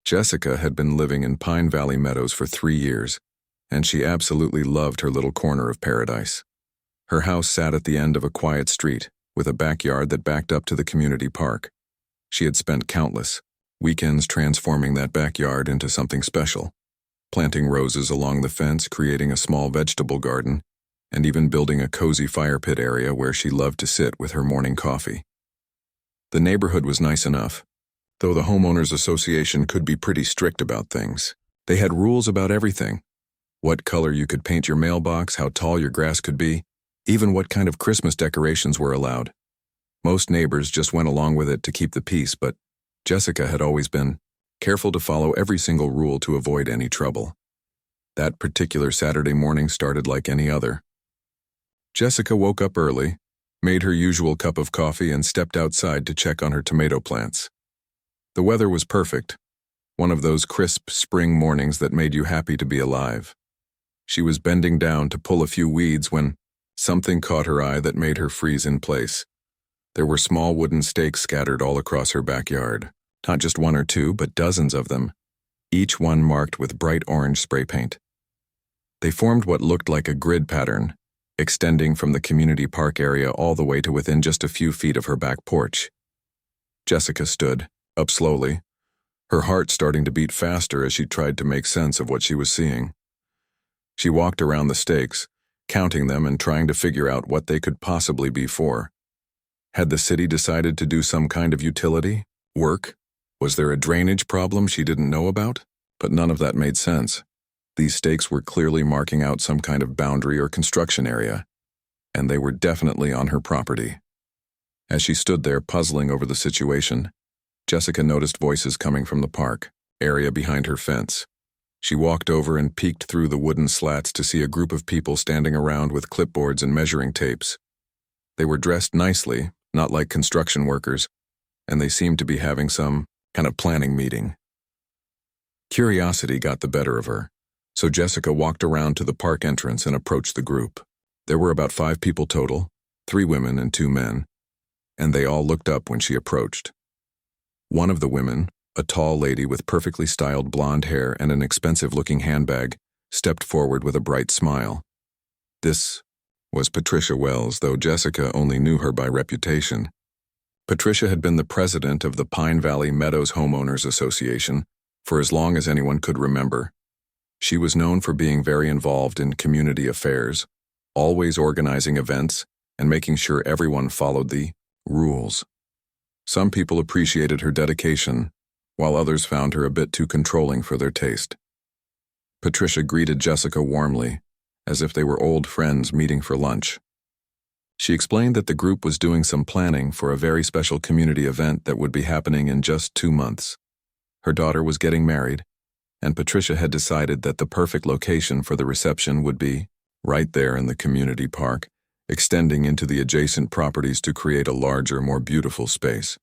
Jessica had been living in Pine Valley Meadows for 3 years, and she absolutely loved her little corner of paradise. Her house sat at the end of a quiet street, with a backyard that backed up to the community park. She had spent countless weekends transforming that backyard into something special, planting roses along the fence, creating a small vegetable garden, and even building a cozy fire pit area where she loved to sit with her morning coffee. The neighborhood was nice enough, though the homeowners association could be pretty strict about things. They had rules about everything: what color you could paint your mailbox, how tall your grass could be, even what kind of Christmas decorations were allowed. Most neighbors just went along with it to keep the peace, but Jessica had always been careful to follow every single rule to avoid any trouble. That particular Saturday morning started like any other. Jessica woke up early, made her usual cup of coffee, and stepped outside to check on her tomato plants. The weather was perfect, one of those crisp spring mornings that made you happy to be alive. She was bending down to pull a few weeds when something caught her eye that made her freeze in place. There were small wooden stakes scattered all across her backyard, not just one or two, but dozens of them, each one marked with bright orange spray paint. They formed what looked like a grid pattern, extending from the community park area all the way to within just a few feet of her back porch. Jessica stood up slowly, her heart starting to beat faster as she tried to make sense of what she was seeing. She walked around the stakes, counting them and trying to figure out what they could possibly be for. Had the city decided to do some kind of utility work? Was there a drainage problem she didn't know about? But none of that made sense. These stakes were clearly marking out some kind of boundary or construction area, and they were definitely on her property. As she stood there puzzling over the situation, Jessica noticed voices coming from the park area behind her fence. She walked over and peeked through the wooden slats to see a group of people standing around with clipboards and measuring tapes. They were dressed nicely, not like construction workers, and they seemed to be having some kind of planning meeting. Curiosity got the better of her, so Jessica walked around to the park entrance and approached the group. There were about 5 people total, 3 women and 2 men, and they all looked up when she approached. One of the women, a tall lady with perfectly styled blonde hair and an expensive-looking handbag, stepped forward with a bright smile. This was Patricia Wells, though Jessica only knew her by reputation. Patricia had been the president of the Pine Valley Meadows Homeowners Association for as long as anyone could remember. She was known for being very involved in community affairs, always organizing events and making sure everyone followed the rules. Some people appreciated her dedication, while others found her a bit too controlling for their taste. Patricia greeted Jessica warmly, as if they were old friends meeting for lunch. She explained that the group was doing some planning for a very special community event that would be happening in just 2 months. Her daughter was getting married, and Patricia had decided that the perfect location for the reception would be right there in the community park, extending into the adjacent properties to create a larger, more beautiful space.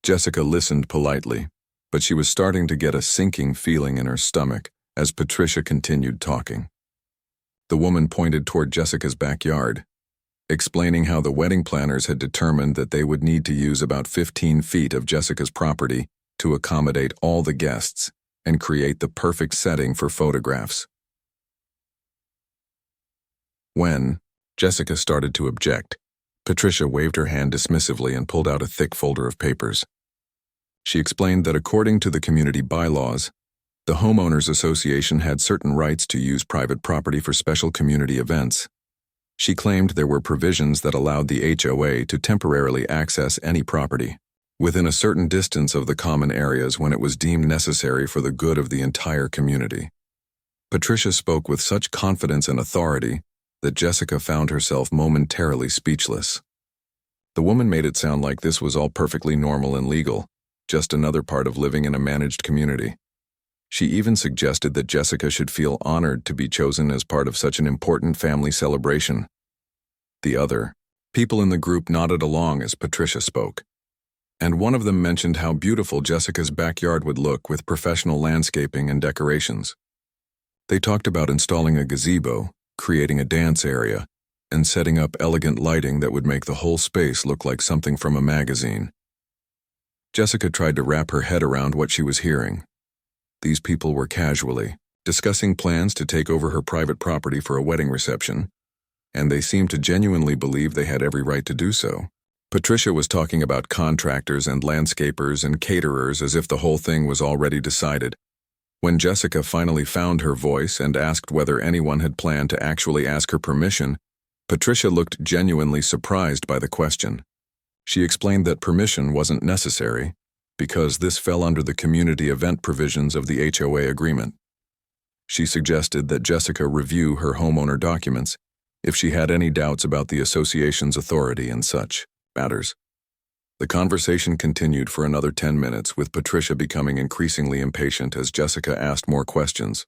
Jessica listened politely, but she was starting to get a sinking feeling in her stomach as Patricia continued talking. The woman pointed toward Jessica's backyard, explaining how the wedding planners had determined that they would need to use about 15 feet of Jessica's property to accommodate all the guests and create the perfect setting for photographs. When Jessica started to object, Patricia waved her hand dismissively and pulled out a thick folder of papers. She explained that according to the community bylaws, the Homeowners Association had certain rights to use private property for special community events. She claimed there were provisions that allowed the HOA to temporarily access any property within a certain distance of the common areas when it was deemed necessary for the good of the entire community. Patricia spoke with such confidence and authority that Jessica found herself momentarily speechless. The woman made it sound like this was all perfectly normal and legal, just another part of living in a managed community. She even suggested that Jessica should feel honored to be chosen as part of such an important family celebration. The other people in the group nodded along as Patricia spoke, and one of them mentioned how beautiful Jessica's backyard would look with professional landscaping and decorations. They talked about installing a gazebo, creating a dance area, and setting up elegant lighting that would make the whole space look like something from a magazine. Jessica tried to wrap her head around what she was hearing. These people were casually discussing plans to take over her private property for a wedding reception, and they seemed to genuinely believe they had every right to do so. Patricia was talking about contractors and landscapers and caterers as if the whole thing was already decided. When Jessica finally found her voice and asked whether anyone had planned to actually ask her permission, Patricia looked genuinely surprised by the question. She explained that permission wasn't necessary because this fell under the community event provisions of the HOA agreement. She suggested that Jessica review her homeowner documents if she had any doubts about the association's authority and such matters. The conversation continued for another 10 minutes, with Patricia becoming increasingly impatient as Jessica asked more questions.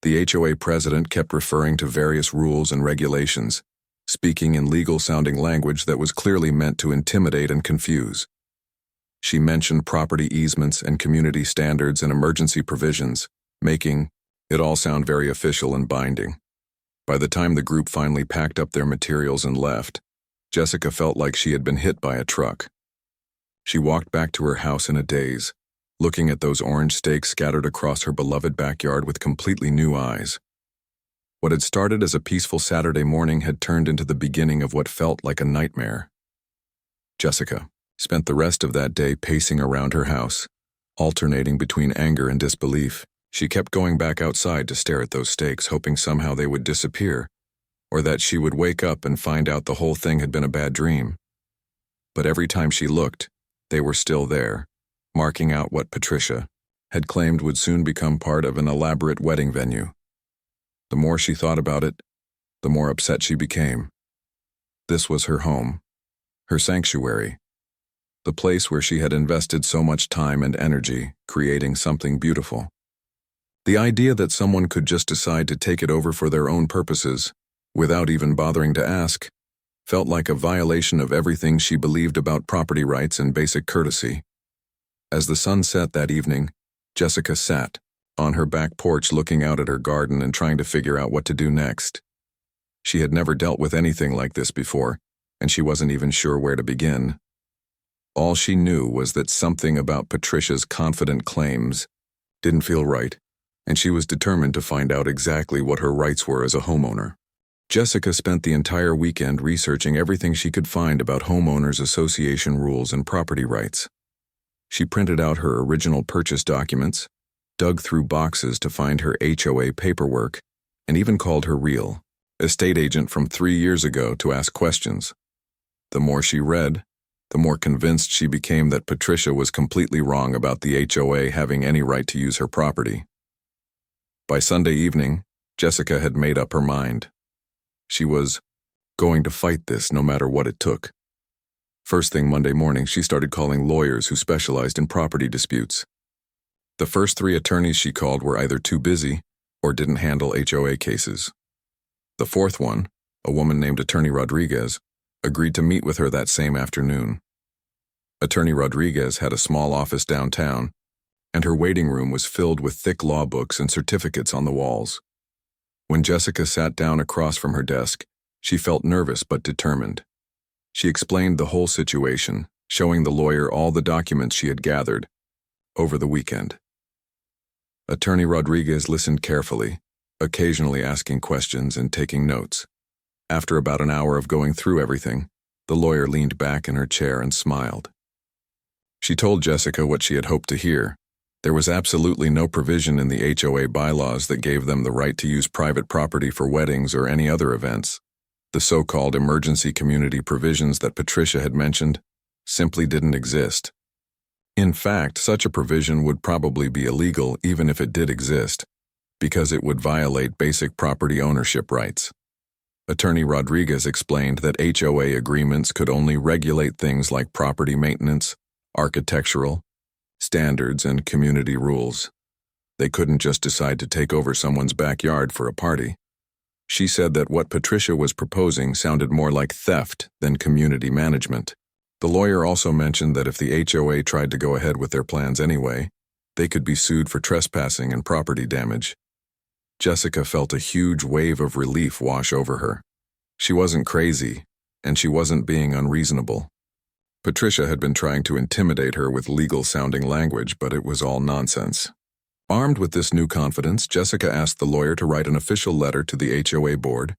The HOA president kept referring to various rules and regulations, speaking in legal-sounding language that was clearly meant to intimidate and confuse. She mentioned property easements and community standards and emergency provisions, making it all sound very official and binding. By the time the group finally packed up their materials and left, Jessica felt like she had been hit by a truck. She walked back to her house in a daze, looking at those orange stakes scattered across her beloved backyard with completely new eyes. What had started as a peaceful Saturday morning had turned into the beginning of what felt like a nightmare. Jessica spent the rest of that day pacing around her house, alternating between anger and disbelief. She kept going back outside to stare at those stakes, hoping somehow they would disappear, or that she would wake up and find out the whole thing had been a bad dream. But every time she looked, they were still there, marking out what Patricia had claimed would soon become part of an elaborate wedding venue. The more she thought about it, the more upset she became. This was her home, her sanctuary, the place where she had invested so much time and energy creating something beautiful. The idea that someone could just decide to take it over for their own purposes, without even bothering to ask, felt like a violation of everything she believed about property rights and basic courtesy. As the sun set that evening, Jessica sat on her back porch looking out at her garden and trying to figure out what to do next. She had never dealt with anything like this before, and she wasn't even sure where to begin. All she knew was that something about Patricia's confident claims didn't feel right, and she was determined to find out exactly what her rights were as a homeowner. Jessica spent the entire weekend researching everything she could find about homeowners association rules and property rights. She printed out her original purchase documents, dug through boxes to find her HOA paperwork, and even called her real estate agent from 3 years ago to ask questions. The more she read, the more convinced she became that Patricia was completely wrong about the HOA having any right to use her property. By Sunday evening, Jessica had made up her mind. She was going to fight this no matter what it took. First thing Monday morning, she started calling lawyers who specialized in property disputes. The first 3 attorneys she called were either too busy or didn't handle HOA cases. The fourth one, a woman named Attorney Rodriguez, agreed to meet with her that same afternoon. Attorney Rodriguez had a small office downtown, and her waiting room was filled with thick law books and certificates on the walls. When Jessica sat down across from her desk, she felt nervous but determined. She explained the whole situation, showing the lawyer all the documents she had gathered over the weekend. Attorney Rodriguez listened carefully, occasionally asking questions and taking notes. After about an hour of going through everything, the lawyer leaned back in her chair and smiled. She told Jessica what she had hoped to hear. There was absolutely no provision in the HOA bylaws that gave them the right to use private property for weddings or any other events. The so-called emergency community provisions that Patricia had mentioned simply didn't exist. In fact, such a provision would probably be illegal even if it did exist, because it would violate basic property ownership rights. Attorney Rodriguez explained that HOA agreements could only regulate things like property maintenance, architectural standards, and community rules. They couldn't just decide to take over someone's backyard for a party. She said that what Patricia was proposing sounded more like theft than community management. The lawyer also mentioned that if the HOA tried to go ahead with their plans anyway, they could be sued for trespassing and property damage. Jessica felt a huge wave of relief wash over her. She wasn't crazy, and she wasn't being unreasonable. Patricia had been trying to intimidate her with legal-sounding language, but it was all nonsense. Armed with this new confidence, Jessica asked the lawyer to write an official letter to the HOA board,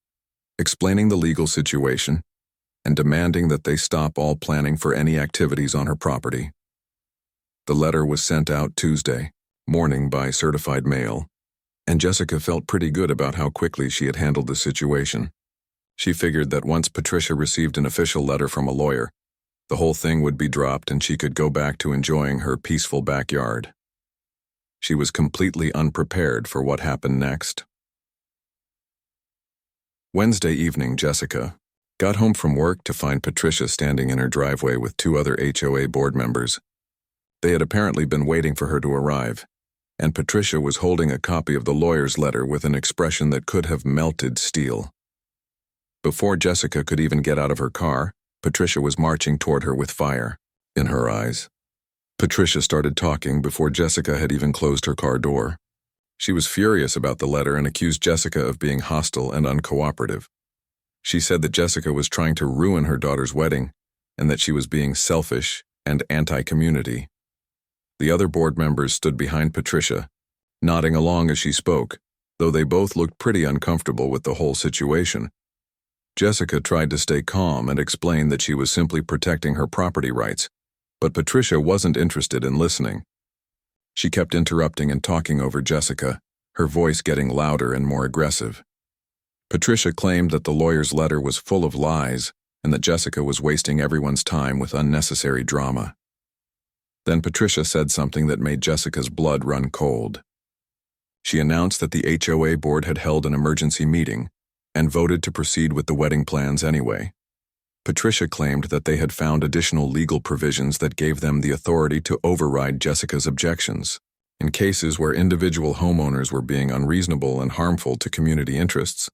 explaining the legal situation and demanding that they stop all planning for any activities on her property. The letter was sent out Tuesday morning by certified mail, and Jessica felt pretty good about how quickly she had handled the situation. She figured that once Patricia received an official letter from a lawyer, the whole thing would be dropped and she could go back to enjoying her peaceful backyard. She was completely unprepared for what happened next. Wednesday evening, Jessica got home from work to find Patricia standing in her driveway with two other HOA board members. They had apparently been waiting for her to arrive, and Patricia was holding a copy of the lawyer's letter with an expression that could have melted steel. Before Jessica could even get out of her car, Patricia was marching toward her with fire in her eyes. Patricia started talking before Jessica had even closed her car door. She was furious about the letter and accused Jessica of being hostile and uncooperative. She said that Jessica was trying to ruin her daughter's wedding and that she was being selfish and anti-community. The other board members stood behind Patricia, nodding along as she spoke, though they both looked pretty uncomfortable with the whole situation. Jessica tried to stay calm and explain that she was simply protecting her property rights, but Patricia wasn't interested in listening. She kept interrupting and talking over Jessica, her voice getting louder and more aggressive. Patricia claimed that the lawyer's letter was full of lies and that Jessica was wasting everyone's time with unnecessary drama. Then Patricia said something that made Jessica's blood run cold. She announced that the HOA board had held an emergency meeting and voted to proceed with the wedding plans anyway. Patricia claimed that they had found additional legal provisions that gave them the authority to override Jessica's objections in cases where individual homeowners were being unreasonable and harmful to community interests.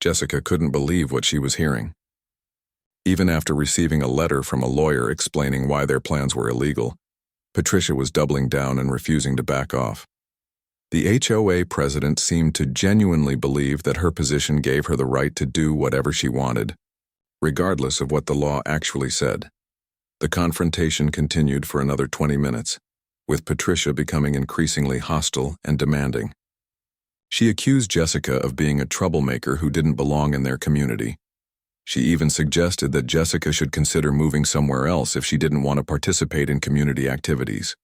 Jessica couldn't believe what she was hearing. Even after receiving a letter from a lawyer explaining why their plans were illegal, Patricia was doubling down and refusing to back off. The HOA president seemed to genuinely believe that her position gave her the right to do whatever she wanted, regardless of what the law actually said. The confrontation continued for another 20 minutes, with Patricia becoming increasingly hostile and demanding. She accused Jessica of being a troublemaker who didn't belong in their community. She even suggested that Jessica should consider moving somewhere else if she didn't want to participate in community activities.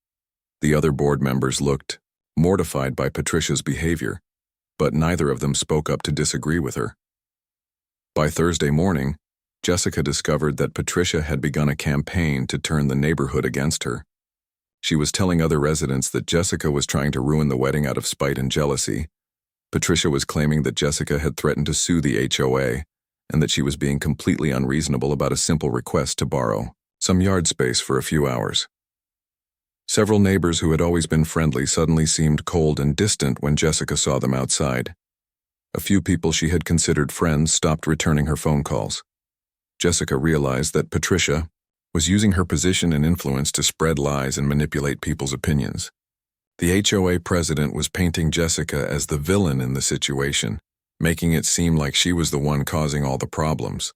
The other board members looked mortified by Patricia's behavior, but neither of them spoke up to disagree with her. By Thursday morning, Jessica discovered that Patricia had begun a campaign to turn the neighborhood against her. She was telling other residents that Jessica was trying to ruin the wedding out of spite and jealousy. Patricia was claiming that Jessica had threatened to sue the HOA and that she was being completely unreasonable about a simple request to borrow some yard space for a few hours. Several neighbors who had always been friendly suddenly seemed cold and distant when Jessica saw them outside. A few people she had considered friends stopped returning her phone calls. Jessica realized that Patricia was using her position and influence to spread lies and manipulate people's opinions. The HOA president was painting Jessica as the villain in the situation, making it seem like she was the one causing all the problems.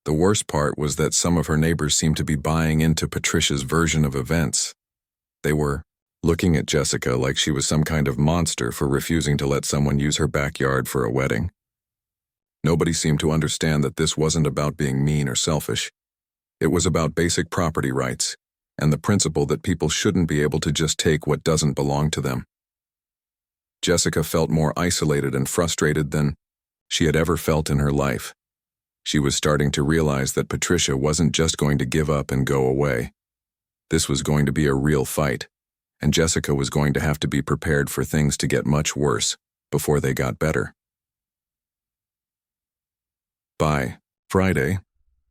The worst part was that some of her neighbors seemed to be buying into Patricia's version of events. They were looking at Jessica like she was some kind of monster for refusing to let someone use her backyard for a wedding. Nobody seemed to understand that this wasn't about being mean or selfish. It was about basic property rights and the principle that people shouldn't be able to just take what doesn't belong to them. Jessica felt more isolated and frustrated than she had ever felt in her life. She was starting to realize that Patricia wasn't just going to give up and go away. This was going to be a real fight, and Jessica was going to have to be prepared for things to get much worse before they got better. By Friday,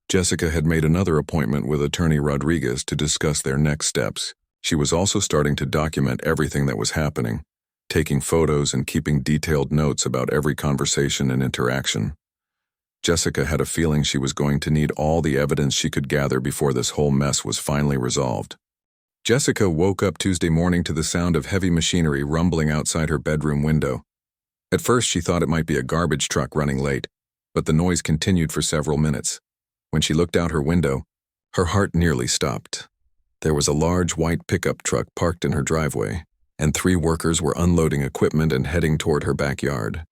Jessica had made another appointment with Attorney Rodriguez to discuss their next steps. She was also starting to document everything that was happening, taking photos and keeping detailed notes about every conversation and interaction. Jessica had a feeling she was going to need all the evidence she could gather before this whole mess was finally resolved. Jessica woke up Tuesday morning to the sound of heavy machinery rumbling outside her bedroom window. At first she thought it might be a garbage truck running late, but the noise continued for several minutes. When she looked out her window, Her heart nearly stopped. There was a large white pickup truck parked in her driveway, and 3 workers were unloading equipment and heading toward her backyard.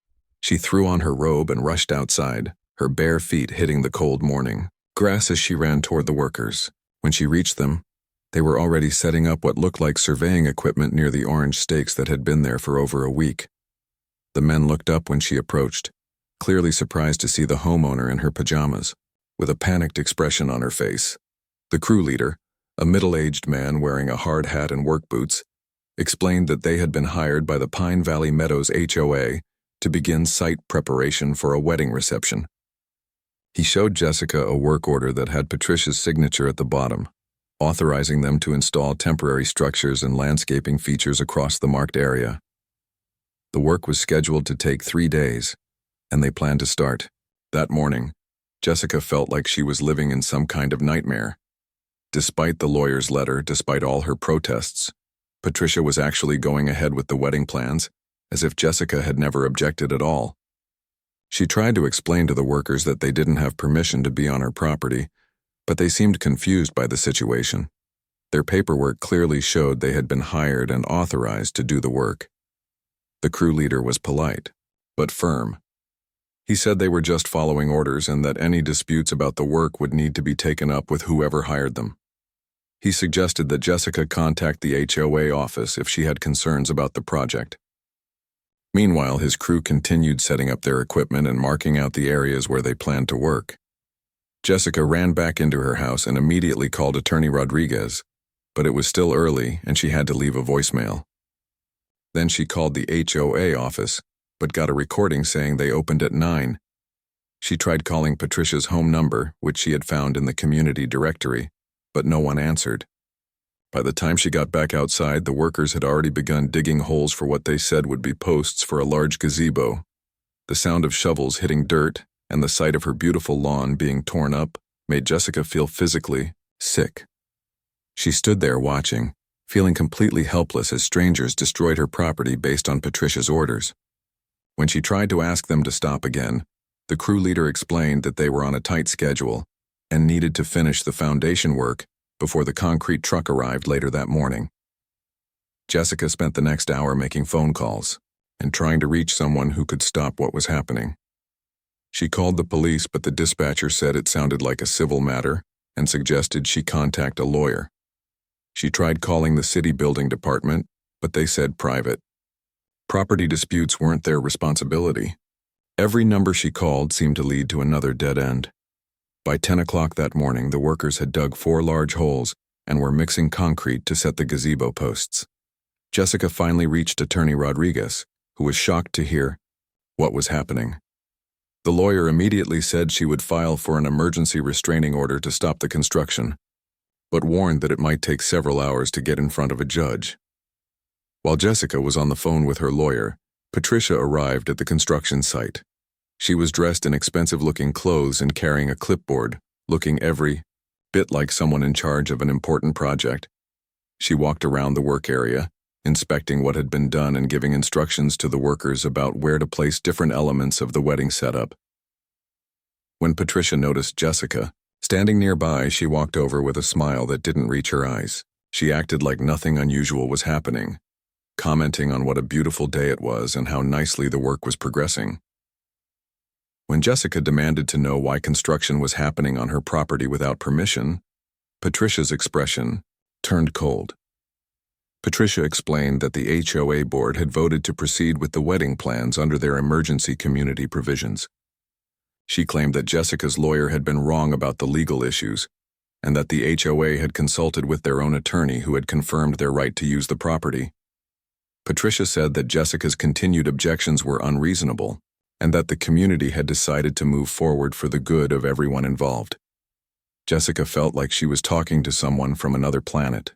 She threw on her robe and rushed outside, her bare feet hitting the cold morning grass as she ran toward the workers. When she reached them, they were already setting up what looked like surveying equipment near the orange stakes that had been there for over a week. The men looked up when she approached, clearly surprised to see the homeowner in her pajamas, with a panicked expression on her face. The crew leader, a middle-aged man wearing a hard hat and work boots, explained that they had been hired by the Pine Valley Meadows HOA to begin site preparation for a wedding reception. He showed Jessica a work order that had Patricia's signature at the bottom, authorizing them to install temporary structures and landscaping features across the marked area. The work was scheduled to take 3 days, and they planned to start. That morning, Jessica felt like she was living in some kind of nightmare. Despite the lawyer's letter, despite all her protests, Patricia was actually going ahead with the wedding plans, as if Jessica had never objected at all. She tried to explain to the workers that they didn't have permission to be on her property, but they seemed confused by the situation. Their paperwork clearly showed they had been hired and authorized to do the work. The crew leader was polite, but firm. He said they were just following orders and that any disputes about the work would need to be taken up with whoever hired them. He suggested that Jessica contact the HOA office if she had concerns about the project. Meanwhile, his crew continued setting up their equipment and marking out the areas where they planned to work. Jessica ran back into her house and immediately called Attorney Rodriguez, but it was still early and she had to leave a voicemail. Then she called the HOA office, but got a recording saying they opened at 9. She tried calling Patricia's home number, which she had found in the community directory, but no one answered. By the time she got back outside, the workers had already begun digging holes for what they said would be posts for a large gazebo. The sound of shovels hitting dirt and the sight of her beautiful lawn being torn up made Jessica feel physically sick. She stood there watching, feeling completely helpless as strangers destroyed her property based on Patricia's orders. When she tried to ask them to stop again, the crew leader explained that they were on a tight schedule and needed to finish the foundation work before the concrete truck arrived later that morning. Jessica spent the next hour making phone calls and trying to reach someone who could stop what was happening. She called the police, but the dispatcher said it sounded like a civil matter and suggested she contact a lawyer. She tried calling the city building department, but they said private. Property disputes weren't their responsibility. Every number she called seemed to lead to another dead end. By 10 o'clock that morning, the workers had dug 4 large holes and were mixing concrete to set the gazebo posts. Jessica finally reached Attorney Rodriguez, who was shocked to hear what was happening. The lawyer immediately said she would file for an emergency restraining order to stop the construction, but warned that it might take several hours to get in front of a judge. While Jessica was on the phone with her lawyer, Patricia arrived at the construction site. She was dressed in expensive-looking clothes and carrying a clipboard, looking every bit like someone in charge of an important project. She walked around the work area, inspecting what had been done and giving instructions to the workers about where to place different elements of the wedding setup. When Patricia noticed Jessica standing nearby, she walked over with a smile that didn't reach her eyes. She acted like nothing unusual was happening, commenting on what a beautiful day it was and how nicely the work was progressing. When Jessica demanded to know why construction was happening on her property without permission, Patricia's expression turned cold. Patricia explained that the HOA board had voted to proceed with the wedding plans under their emergency community provisions. She claimed that Jessica's lawyer had been wrong about the legal issues, and that the HOA had consulted with their own attorney who had confirmed their right to use the property. Patricia said that Jessica's continued objections were unreasonable, and that the community had decided to move forward for the good of everyone involved. Jessica felt like she was talking to someone from another planet.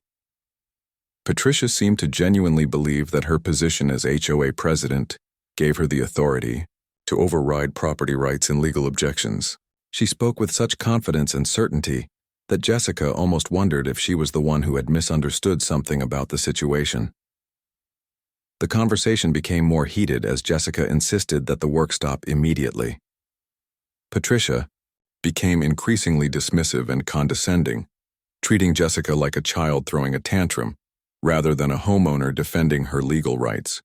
Patricia seemed to genuinely believe that her position as HOA president gave her the authority to override property rights and legal objections. She spoke with such confidence and certainty that Jessica almost wondered if she was the one who had misunderstood something about the situation. The conversation became more heated as Jessica insisted that the work stop immediately. Patricia became increasingly dismissive and condescending, treating Jessica like a child throwing a tantrum, rather than a homeowner defending her legal rights.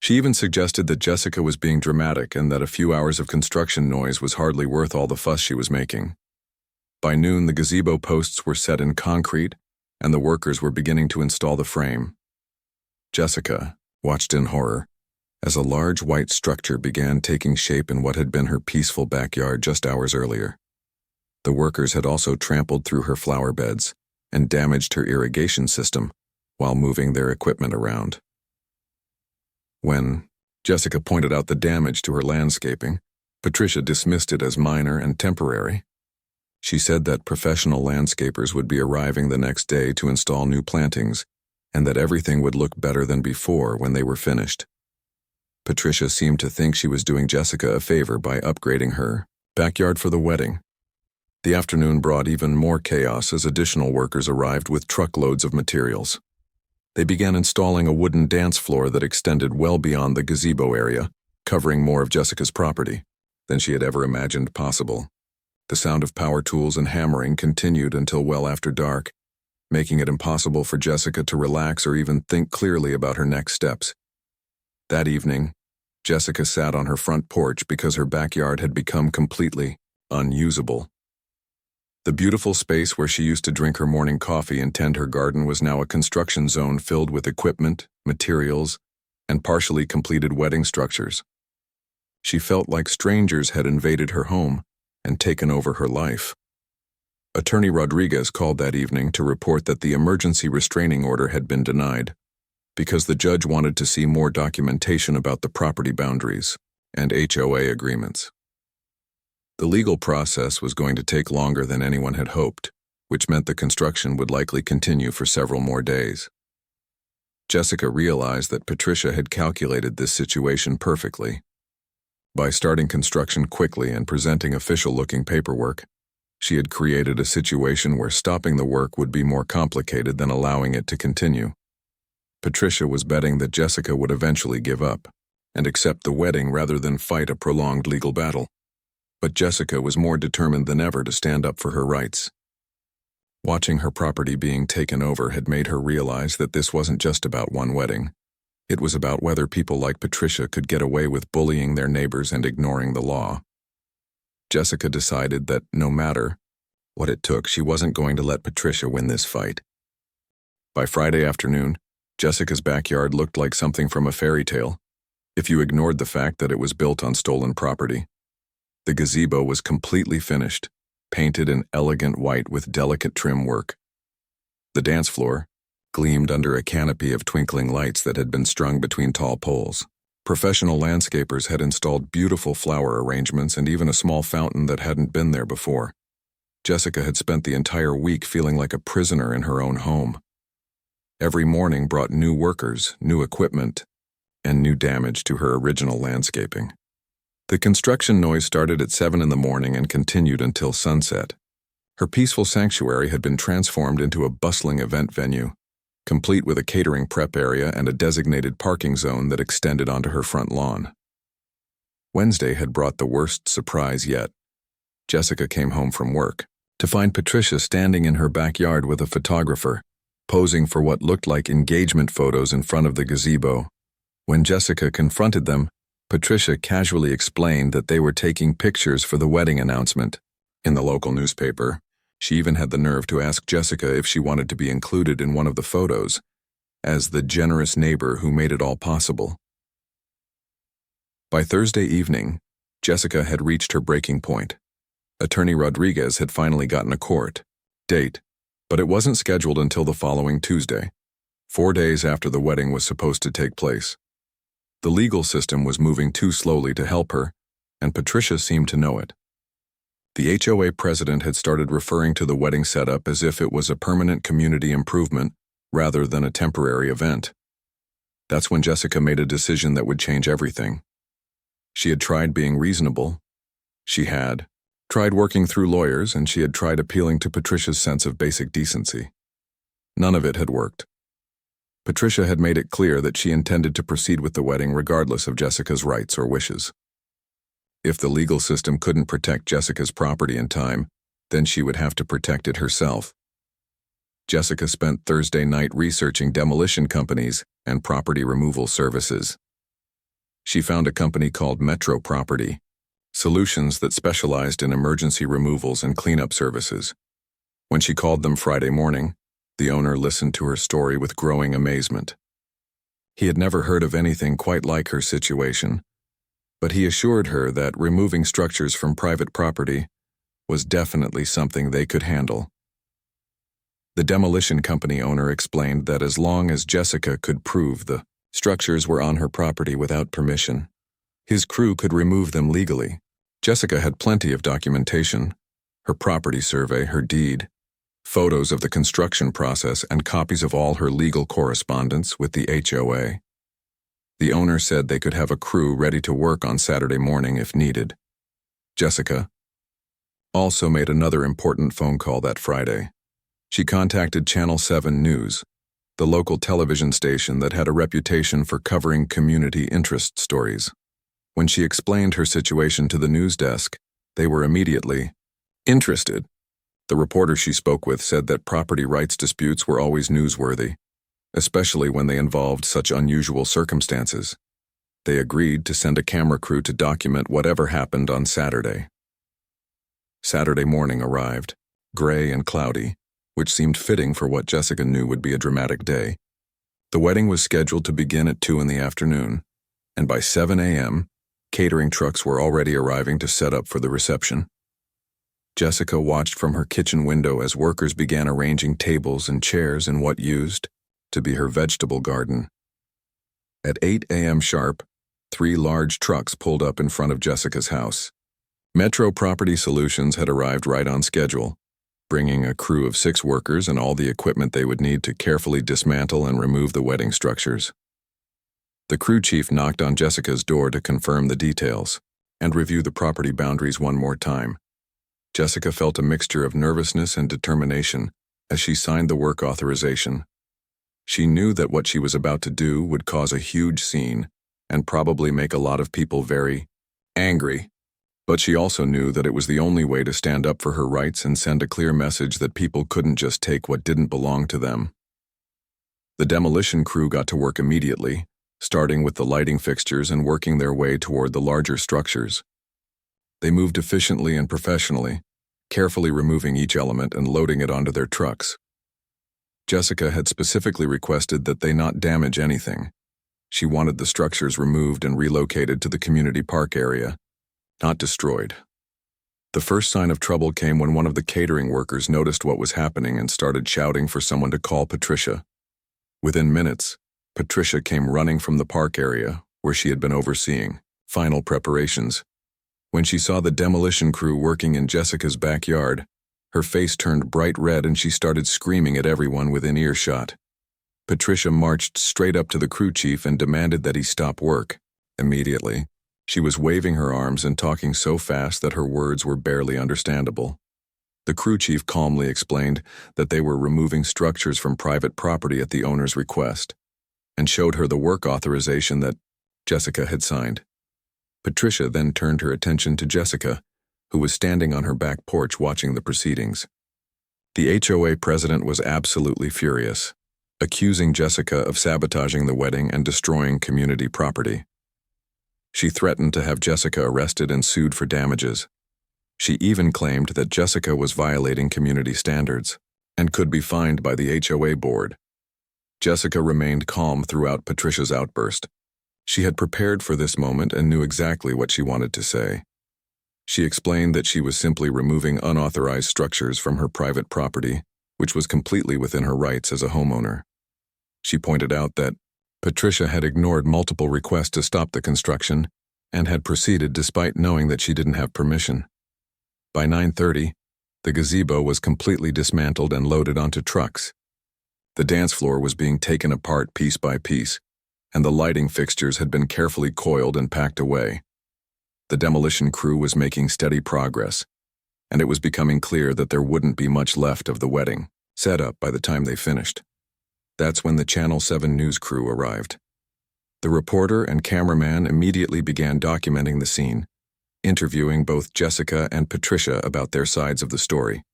She even suggested that Jessica was being dramatic and that a few hours of construction noise was hardly worth all the fuss she was making. By noon, the gazebo posts were set in concrete, and the workers were beginning to install the frame. Jessica watched in horror as a large white structure began taking shape in what had been her peaceful backyard just hours earlier. The workers had also trampled through her flower beds and damaged her irrigation system while moving their equipment around. When Jessica pointed out the damage to her landscaping, Patricia dismissed it as minor and temporary. She said that professional landscapers would be arriving the next day to install new plantings and that everything would look better than before when they were finished. Patricia seemed to think she was doing Jessica a favor by upgrading her backyard for the wedding. The afternoon brought even more chaos as additional workers arrived with truckloads of materials. They began installing a wooden dance floor that extended well beyond the gazebo area, covering more of Jessica's property than she had ever imagined possible. The sound of power tools and hammering continued until well after dark, making it impossible for Jessica to relax or even think clearly about her next steps. That evening, Jessica sat on her front porch because her backyard had become completely unusable. The beautiful space where she used to drink her morning coffee and tend her garden was now a construction zone filled with equipment, materials, and partially completed wedding structures. She felt like strangers had invaded her home and taken over her life. Attorney Rodriguez called that evening to report that the emergency restraining order had been denied because the judge wanted to see more documentation about the property boundaries and HOA agreements. The legal process was going to take longer than anyone had hoped, which meant the construction would likely continue for several more days. Jessica realized that Patricia had calculated this situation perfectly. By starting construction quickly and presenting official-looking paperwork, she had created a situation where stopping the work would be more complicated than allowing it to continue. Patricia was betting that Jessica would eventually give up and accept the wedding rather than fight a prolonged legal battle. But Jessica was more determined than ever to stand up for her rights. Watching her property being taken over had made her realize that this wasn't just about one wedding. It was about whether people like Patricia could get away with bullying their neighbors and ignoring the law. Jessica decided that no matter what it took, she wasn't going to let Patricia win this fight. By Friday afternoon, Jessica's backyard looked like something from a fairy tale, if you ignored the fact that it was built on stolen property. The gazebo was completely finished, painted in elegant white with delicate trim work. The dance floor gleamed under a canopy of twinkling lights that had been strung between tall poles. Professional landscapers had installed beautiful flower arrangements and even a small fountain that hadn't been there before. Jessica had spent the entire week feeling like a prisoner in her own home. Every morning brought new workers, new equipment, and new damage to her original landscaping. The construction noise started at 7 in the morning and continued until sunset. Her peaceful sanctuary had been transformed into a bustling event venue, complete with a catering prep area and a designated parking zone that extended onto her front lawn. Wednesday had brought the worst surprise yet. Jessica came home from work to find Patricia standing in her backyard with a photographer, posing for what looked like engagement photos in front of the gazebo. When Jessica confronted them, Patricia casually explained that they were taking pictures for the wedding announcement in the local newspaper. She even had the nerve to ask Jessica if she wanted to be included in one of the photos, as the generous neighbor who made it all possible. By Thursday evening, Jessica had reached her breaking point. Attorney Rodriguez had finally gotten a court date, but it wasn't scheduled until the following Tuesday, 4 days after the wedding was supposed to take place. The legal system was moving too slowly to help her, and Patricia seemed to know it. The HOA president had started referring to the wedding setup as if it was a permanent community improvement rather than a temporary event. That's when Jessica made a decision that would change everything. She had tried being reasonable. She had tried working through lawyers, and she had tried appealing to Patricia's sense of basic decency. None of it had worked. Patricia had made it clear that she intended to proceed with the wedding regardless of Jessica's rights or wishes. If the legal system couldn't protect Jessica's property in time, then she would have to protect it herself. Jessica spent Thursday night researching demolition companies and property removal services. She found a company called Metro Property Solutions that specialized in emergency removals and cleanup services. When she called them Friday morning, the owner listened to her story with growing amazement. He had never heard of anything quite like her situation, but he assured her that removing structures from private property was definitely something they could handle. The demolition company owner explained that as long as Jessica could prove the structures were on her property without permission, his crew could remove them legally. Jessica had plenty of documentation: her property survey, her deed, photos of the construction process, and copies of all her legal correspondence with the HOA. The owner said they could have a crew ready to work on Saturday morning if needed. Jessica also made another important phone call that Friday. She contacted Channel 7 News, the local television station that had a reputation for covering community interest stories. When she explained her situation to the news desk, they were immediately interested. The reporter she spoke with said that property rights disputes were always newsworthy, especially when they involved such unusual circumstances. They agreed to send a camera crew to document whatever happened on Saturday. Saturday morning arrived, gray and cloudy, which seemed fitting for what Jessica knew would be a dramatic day. The wedding was scheduled to begin at 2 in the afternoon, and by 7 a.m., catering trucks were already arriving to set up for the reception. Jessica watched from her kitchen window as workers began arranging tables and chairs in what used to be her vegetable garden. At 8 a.m. sharp, 3 large trucks pulled up in front of Jessica's house. Metro Property Solutions had arrived right on schedule, bringing a crew of 6 workers and all the equipment they would need to carefully dismantle and remove the wedding structures. The crew chief knocked on Jessica's door to confirm the details and review the property boundaries one more time. Jessica felt a mixture of nervousness and determination as she signed the work authorization. She knew that what she was about to do would cause a huge scene and probably make a lot of people very angry, but she also knew that it was the only way to stand up for her rights and send a clear message that people couldn't just take what didn't belong to them. The demolition crew got to work immediately, starting with the lighting fixtures and working their way toward the larger structures. They moved efficiently and professionally, carefully removing each element and loading it onto their trucks. Jessica had specifically requested that they not damage anything. She wanted the structures removed and relocated to the community park area, not destroyed. The first sign of trouble came when one of the catering workers noticed what was happening and started shouting for someone to call Patricia. Within minutes, Patricia came running from the park area, where she had been overseeing final preparations. When she saw the demolition crew working in Jessica's backyard, her face turned bright red and she started screaming at everyone within earshot. Patricia marched straight up to the crew chief and demanded that he stop work. Immediately, she was waving her arms and talking so fast that her words were barely understandable. The crew chief calmly explained that they were removing structures from private property at the owner's request, and showed her the work authorization that Jessica had signed. Patricia then turned her attention to Jessica, who was standing on her back porch watching the proceedings. The HOA president was absolutely furious, accusing Jessica of sabotaging the wedding and destroying community property. She threatened to have Jessica arrested and sued for damages. She even claimed that Jessica was violating community standards and could be fined by the HOA board. Jessica remained calm throughout Patricia's outburst. She had prepared for this moment and knew exactly what she wanted to say. She explained that she was simply removing unauthorized structures from her private property, which was completely within her rights as a homeowner. She pointed out that Patricia had ignored multiple requests to stop the construction and had proceeded despite knowing that she didn't have permission. By 9:30, the gazebo was completely dismantled and loaded onto trucks. The dance floor was being taken apart piece by piece, and the lighting fixtures had been carefully coiled and packed away. The demolition crew was making steady progress, and it was becoming clear that there wouldn't be much left of the wedding set up by the time they finished. That's when the Channel 7 News crew arrived. The reporter and cameraman immediately began documenting the scene, interviewing both Jessica and Patricia about their sides of the story.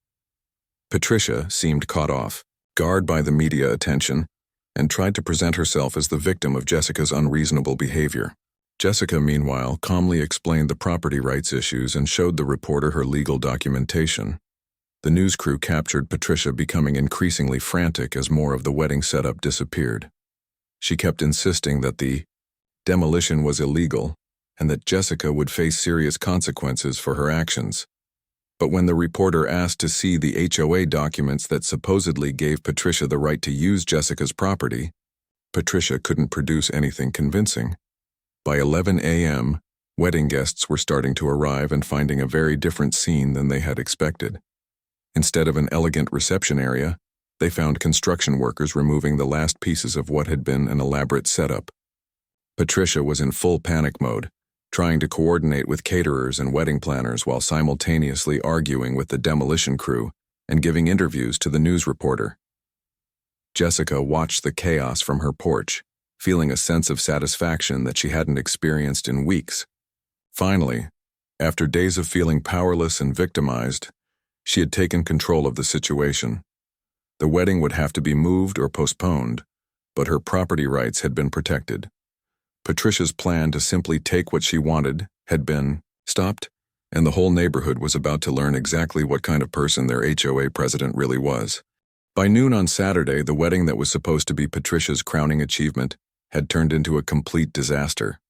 Patricia seemed caught off scarred by the media attention, and tried to present herself as the victim of Jessica's unreasonable behavior. Jessica, meanwhile, calmly explained the property rights issues and showed the reporter her legal documentation. The news crew captured Patricia becoming increasingly frantic as more of the wedding setup disappeared. She kept insisting that the demolition was illegal and that Jessica would face serious consequences for her actions. But when the reporter asked to see the HOA documents that supposedly gave Patricia the right to use Jessica's property, Patricia couldn't produce anything convincing. By 11 a.m., wedding guests were starting to arrive and finding a very different scene than they had expected. Instead of an elegant reception area, they found construction workers removing the last pieces of what had been an elaborate setup. Patricia was in full panic mode, trying to coordinate with caterers and wedding planners while simultaneously arguing with the demolition crew and giving interviews to the news reporter. Jessica watched the chaos from her porch, feeling a sense of satisfaction that she hadn't experienced in weeks. Finally, after days of feeling powerless and victimized, she had taken control of the situation. The wedding would have to be moved or postponed, but her property rights had been protected. Patricia's plan to simply take what she wanted had been stopped, and the whole neighborhood was about to learn exactly what kind of person their HOA president really was. By noon on Saturday, the wedding that was supposed to be Patricia's crowning achievement had turned into a complete disaster.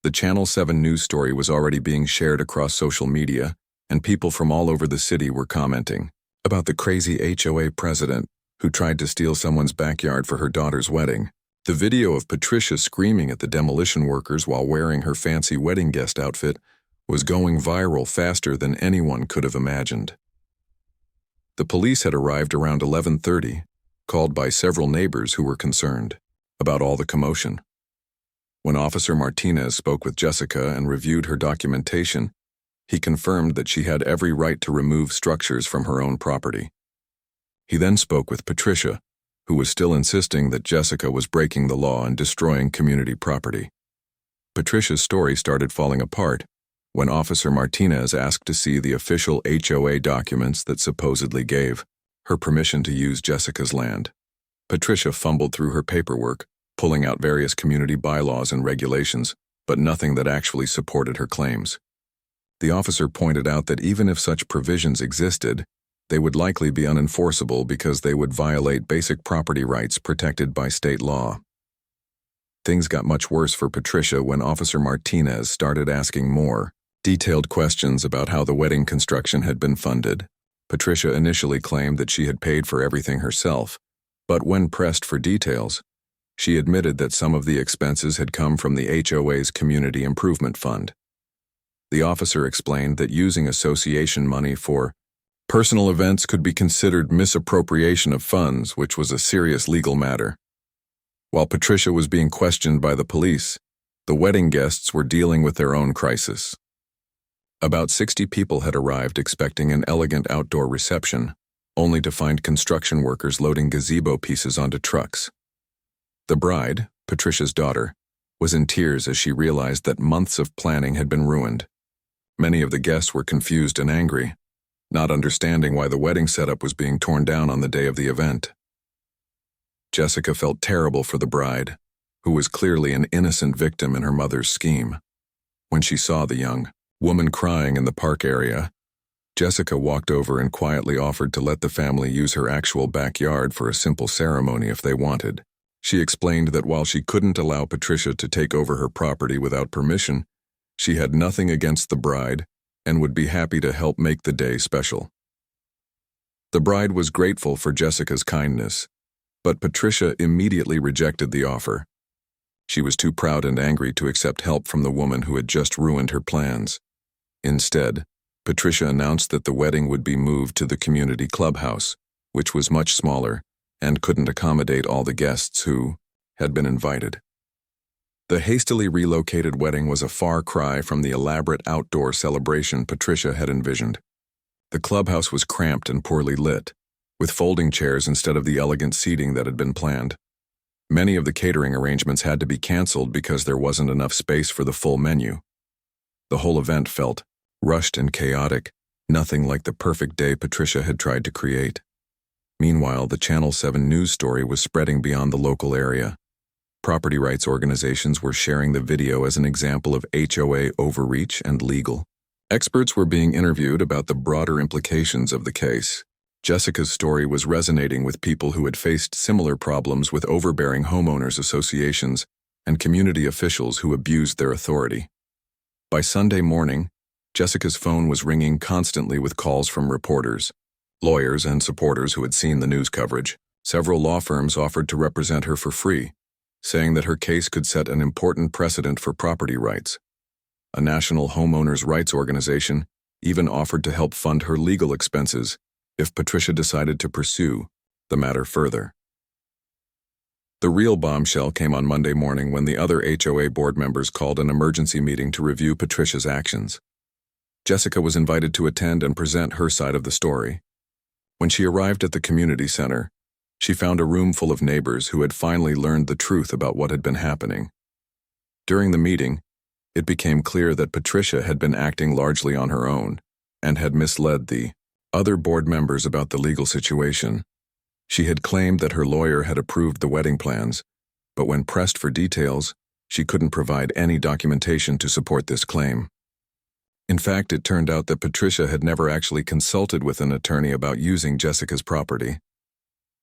The Channel 7 news story was already being shared across social media, and people from all over the city were commenting about the crazy HOA president who tried to steal someone's backyard for her daughter's wedding. The video of Patricia screaming at the demolition workers while wearing her fancy wedding guest outfit was going viral faster than anyone could have imagined. The police had arrived around 11:30, called by several neighbors who were concerned about all the commotion. When Officer Martinez spoke with Jessica and reviewed her documentation, he confirmed that she had every right to remove structures from her own property. He then spoke with Patricia, who was still insisting that Jessica was breaking the law and destroying community property. Patricia's story started falling apart when Officer Martinez asked to see the official HOA documents that supposedly gave her permission to use Jessica's land. Patricia fumbled through her paperwork, pulling out various community bylaws and regulations, but nothing that actually supported her claims. The officer pointed out that even if such provisions existed, they would likely be unenforceable because they would violate basic property rights protected by state law. Things got much worse for Patricia when Officer Martinez started asking more detailed questions about how the wedding construction had been funded. Patricia initially claimed that she had paid for everything herself, but when pressed for details, she admitted that some of the expenses had come from the HOA's Community Improvement Fund. The officer explained that using association money for personal events could be considered misappropriation of funds, which was a serious legal matter. While Patricia was being questioned by the police, the wedding guests were dealing with their own crisis. About 60 people had arrived expecting an elegant outdoor reception, only to find construction workers loading gazebo pieces onto trucks. The bride, Patricia's daughter, was in tears as she realized that months of planning had been ruined. Many of the guests were confused and angry, not understanding why the wedding setup was being torn down on the day of the event. Jessica felt terrible for the bride, who was clearly an innocent victim in her mother's scheme. When she saw the young woman crying in the park area, Jessica walked over and quietly offered to let the family use her actual backyard for a simple ceremony if they wanted. She explained that while she couldn't allow Patricia to take over her property without permission, she had nothing against the bride and would be happy to help make the day special. The bride was grateful for Jessica's kindness, but Patricia immediately rejected the offer. She was too proud and angry to accept help from the woman who had just ruined her plans. Instead, Patricia announced that the wedding would be moved to the community clubhouse, which was much smaller and couldn't accommodate all the guests who had been invited. The hastily relocated wedding was a far cry from the elaborate outdoor celebration Patricia had envisioned. The clubhouse was cramped and poorly lit, with folding chairs instead of the elegant seating that had been planned. Many of the catering arrangements had to be canceled because there wasn't enough space for the full menu. The whole event felt rushed and chaotic, nothing like the perfect day Patricia had tried to create. Meanwhile, the Channel 7 news story was spreading beyond the local area. Property rights organizations were sharing the video as an example of HOA overreach and legal. Experts were being interviewed about the broader implications of the case. Jessica's story was resonating with people who had faced similar problems with overbearing homeowners associations and community officials who abused their authority. By Sunday morning, Jessica's phone was ringing constantly with calls from reporters, lawyers, and supporters who had seen the news coverage. Several law firms offered to represent her for free, saying that her case could set an important precedent for property rights. A national homeowners' rights organization even offered to help fund her legal expenses if Patricia decided to pursue the matter further. The real bombshell came on Monday morning when the other HOA board members called an emergency meeting to review Patricia's actions. Jessica was invited to attend and present her side of the story. When she arrived at the community center, she found a room full of neighbors who had finally learned the truth about what had been happening. During the meeting, it became clear that Patricia had been acting largely on her own and had misled the other board members about the legal situation. She had claimed that her lawyer had approved the wedding plans, but when pressed for details, she couldn't provide any documentation to support this claim. In fact, it turned out that Patricia had never actually consulted with an attorney about using Jessica's property.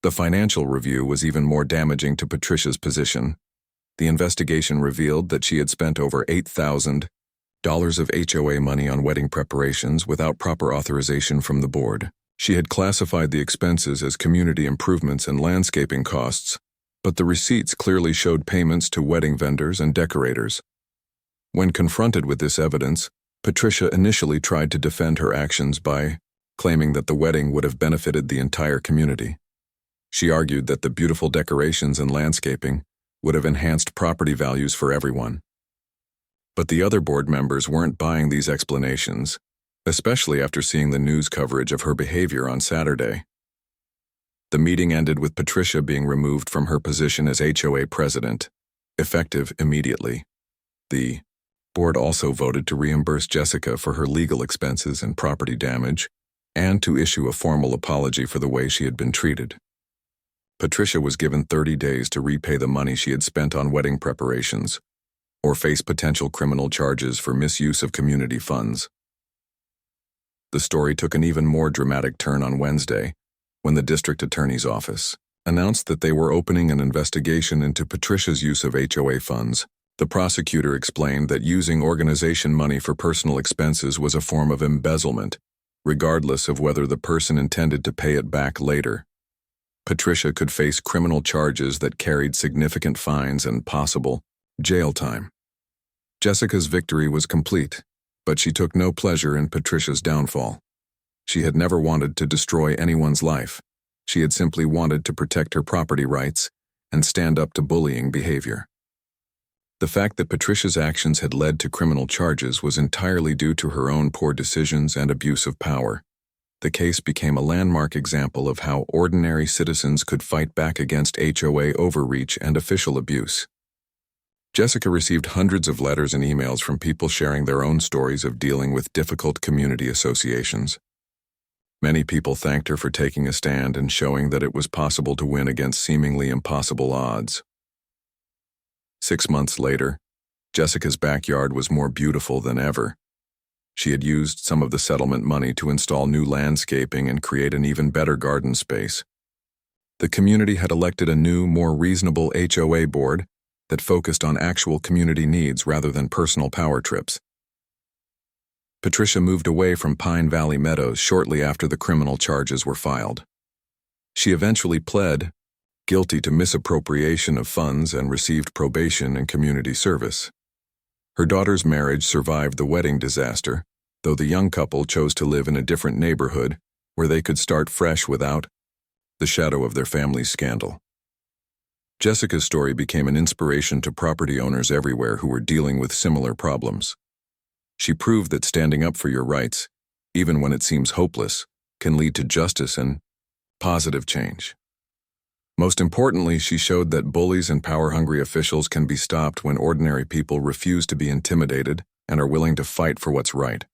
The financial review was even more damaging to Patricia's position. The investigation revealed that she had spent over $8,000 of HOA money on wedding preparations without proper authorization from the board. She had classified the expenses as community improvements and landscaping costs, but the receipts clearly showed payments to wedding vendors and decorators. When confronted with this evidence, Patricia initially tried to defend her actions by claiming that the wedding would have benefited the entire community. She argued that the beautiful decorations and landscaping would have enhanced property values for everyone. But the other board members weren't buying these explanations, especially after seeing the news coverage of her behavior on Saturday. The meeting ended with Patricia being removed from her position as HOA president, effective immediately. The board also voted to reimburse Jessica for her legal expenses and property damage, and to issue a formal apology for the way she had been treated. Patricia was given 30 days to repay the money she had spent on wedding preparations, or face potential criminal charges for misuse of community funds. The story took an even more dramatic turn on Wednesday, when the district attorney's office announced that they were opening an investigation into Patricia's use of HOA funds. The prosecutor explained that using organization money for personal expenses was a form of embezzlement, regardless of whether the person intended to pay it back later. Patricia could face criminal charges that carried significant fines and possible jail time. Jessica's victory was complete, but she took no pleasure in Patricia's downfall. She had never wanted to destroy anyone's life. She had simply wanted to protect her property rights and stand up to bullying behavior. The fact that Patricia's actions had led to criminal charges was entirely due to her own poor decisions and abuse of power. The case became a landmark example of how ordinary citizens could fight back against HOA overreach and official abuse. Jessica received hundreds of letters and emails from people sharing their own stories of dealing with difficult community associations. Many people thanked her for taking a stand and showing that it was possible to win against seemingly impossible odds. 6 months later, Jessica's backyard was more beautiful than ever. She had used some of the settlement money to install new landscaping and create an even better garden space. The community had elected a new, more reasonable HOA board that focused on actual community needs rather than personal power trips. Patricia moved away from Pine Valley Meadows shortly after the criminal charges were filed. She eventually pled guilty to misappropriation of funds and received probation and community service. Her daughter's marriage survived the wedding disaster, though the young couple chose to live in a different neighborhood where they could start fresh without the shadow of their family's scandal. Jessica's story became an inspiration to property owners everywhere who were dealing with similar problems. She proved that standing up for your rights, even when it seems hopeless, can lead to justice and positive change. Most importantly, she showed that bullies and power-hungry officials can be stopped when ordinary people refuse to be intimidated and are willing to fight for what's right.